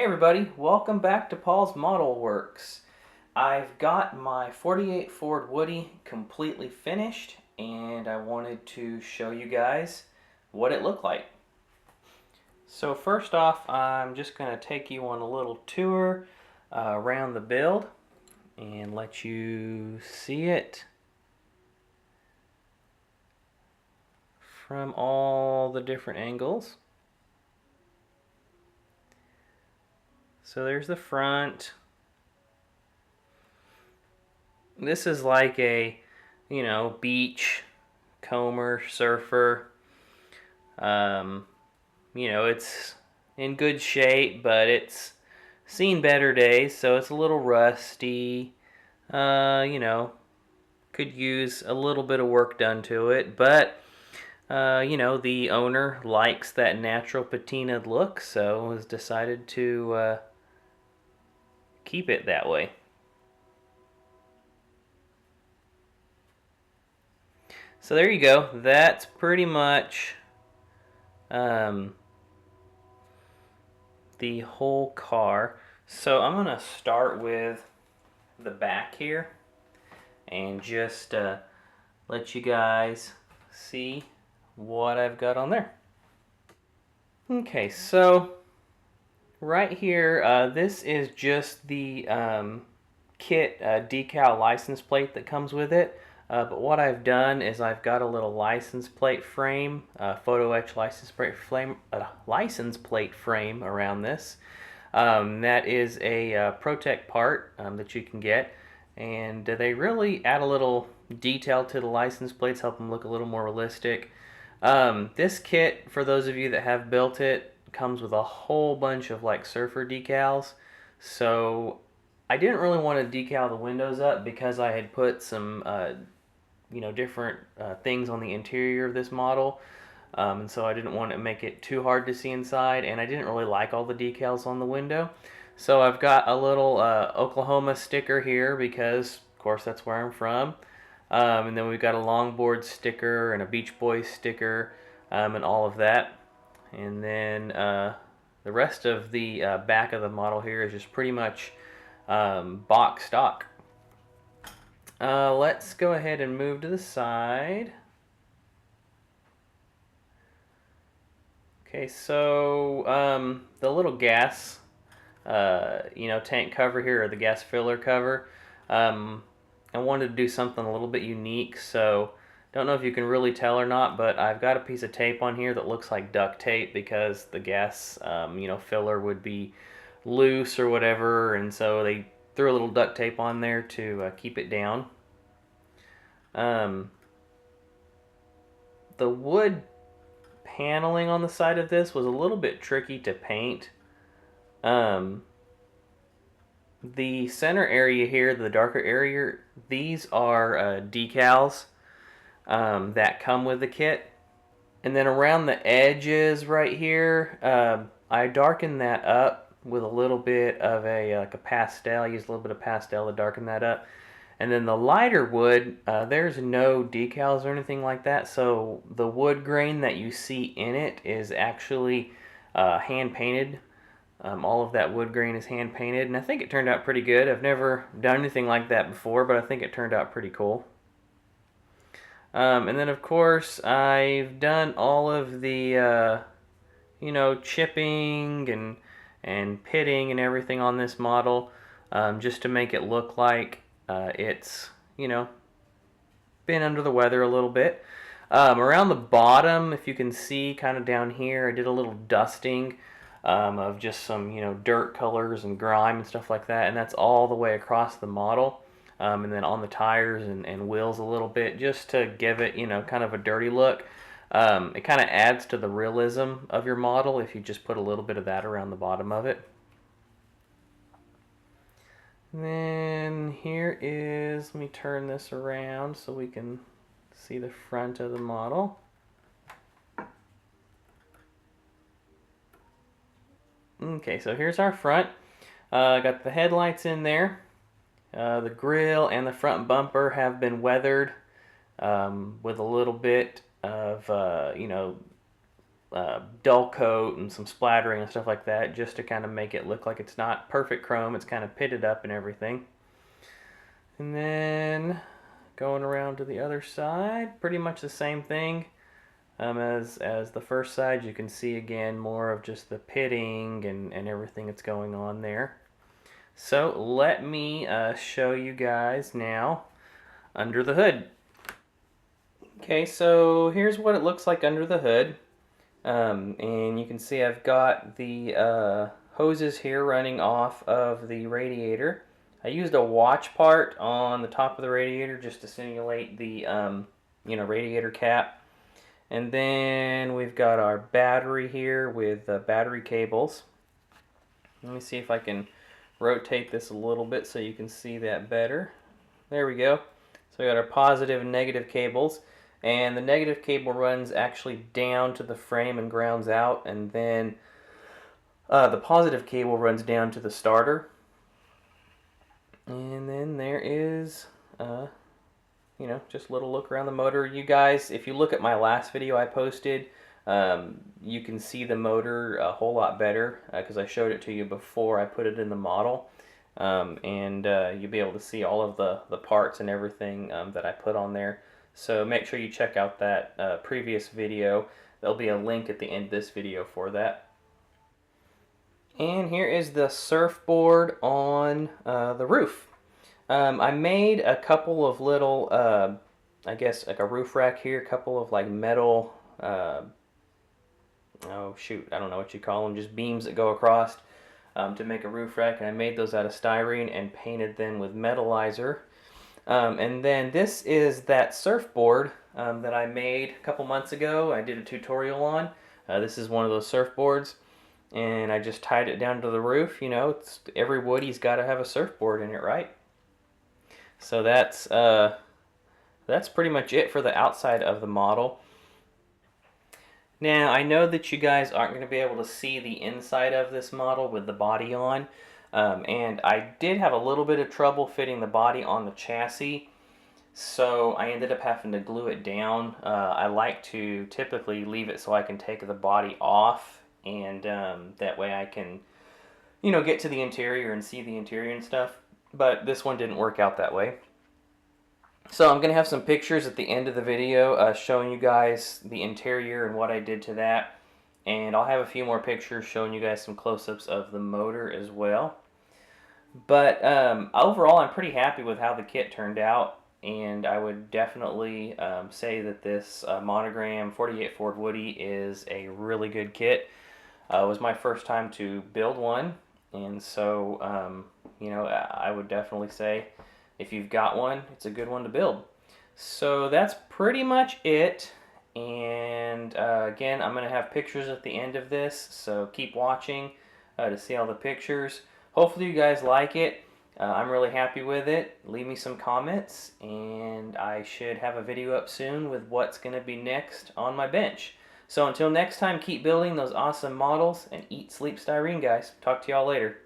everybody, welcome back to Paul's Model Works. I've got my 48 Ford Woody completely finished and I wanted to show you guys what it looked like. So first off, I'm just going to take you on a little tour around the build and let you see it from all the different angles. So there's the front. This is like a, beach comber, surfer. It's in good shape, but it's seen better days, so it's a little rusty. Could use a little bit of work done to it, but the owner likes that natural patinaed look, so has decided to keep it that way. So there you go. That's pretty much the whole car. So I'm going to start with the back here and just let you guys see what I've got on there. Okay, so right here, this is just the kit decal license plate that comes with it. But what I've done is I've got a little license plate frame, photo etch license plate frame around this. That is a Protect part that you can get, and they really add a little detail to the license plates, help them look a little more realistic. This kit, for those of you that have built it, comes with a whole bunch of like surfer decals. So I didn't really want to decal the windows up because I had put some different things on the interior of this model, and so I didn't want to make it too hard to see inside, and I didn't really like all the decals on the window. So I've got a little Oklahoma sticker here because of course that's where I'm from, and then we've got a longboard sticker and a Beach Boys sticker, and all of that. And then the rest of the back of the model here is just pretty much box stock. Let's go ahead and move to the side. Okay, so the little gas, tank cover here, or the gas filler cover, I wanted to do something a little bit unique, so don't know if you can really tell or not, but I've got a piece of tape on here that looks like duct tape because the gas, filler would be loose or whatever, and so they threw a little duct tape on there to keep it down. The wood paneling on the side of this was a little bit tricky to paint. The center area here, the darker area, these are decals that come with the kit. And then around the edges right here, I darkened that up with a little bit of a pastel. I used a little bit of pastel to darken that up. And then the lighter wood, there's no decals or anything like that, so the wood grain that you see in it is actually hand painted. All of that wood grain is hand painted, and I think it turned out pretty good. I've never done anything like that before, but I think it turned out pretty cool. And then of course I've done all of the chipping and pitting and everything on this model, just to make it look like it's been under the weather a little bit. Around the bottom, if you can see kind of down here, I did a little dusting of just some dirt colors and grime and stuff like that, and that's all the way across the model. And then on the tires and wheels a little bit, just to give it kind of a dirty look. It kind of adds to the realism of your model if you just put a little bit of that around the bottom of it. And then here is, let me turn this around so we can see the front of the model. Okay, so here's our front. Got the headlights in there. The grille and the front bumper have been weathered with a little bit of dull coat and some splattering and stuff like that, just to kind of make it look like it's not perfect chrome. It's kind of pitted up and everything. And then going around to the other side, pretty much the same thing as the first side. You can see again more of just the pitting and everything that's going on there. So let me show you guys now under the hood. Okay, so here's what it looks like under the hood. And you can see I've got the hoses here running off of the radiator. I used a watch part on the top of the radiator just to simulate the radiator cap. And then we've got our battery here with battery cables. Let me see if I can rotate this a little bit so you can see that better. There we go. So we got our positive and negative cables. And the negative cable runs actually down to the frame and grounds out, and then the positive cable runs down to the starter. And then there is, just a little look around the motor. You guys, if you look at my last video I posted, you can see the motor a whole lot better because I showed it to you before I put it in the model. And you'll be able to see all of the parts and everything that I put on there. So make sure you check out that previous video. There'll be a link at the end of this video for that. And here is the surfboard on the roof. I made a couple of little, I guess like a roof rack here, a couple of like metal, oh shoot, I don't know what you call them, just beams that go across to make a roof rack. And I made those out of styrene and painted them with metallizer. And then this is that surfboard that I made a couple months ago. I did a tutorial on. This is one of those surfboards. And I just tied it down to the roof. You know, every Woody's got to have a surfboard in it, right? So that's pretty much it for the outside of the model. Now, I know that you guys aren't going to be able to see the inside of this model with the body on. And I did have a little bit of trouble fitting the body on the chassis. So I ended up having to glue it down. I like to typically leave it so I can take the body off. And that way I can, get to the interior and see the interior and stuff. But this one didn't work out that way. So I'm going to have some pictures at the end of the video showing you guys the interior and what I did to that. And I'll have a few more pictures showing you guys some close-ups of the motor as well. But overall, I'm pretty happy with how the kit turned out. And I would definitely say that this Monogram 48 Ford Woody is a really good kit. It was my first time to build one, and so I would definitely say if you've got one, it's a good one to build. So that's pretty much it. And again, I'm going to have pictures at the end of this, so keep watching to see all the pictures. Hopefully you guys like it. I'm really happy with it. Leave me some comments, and I should have a video up soon with what's going to be next on my bench. So until next time, keep building those awesome models and eat, sleep, styrene, guys. Talk to y'all later.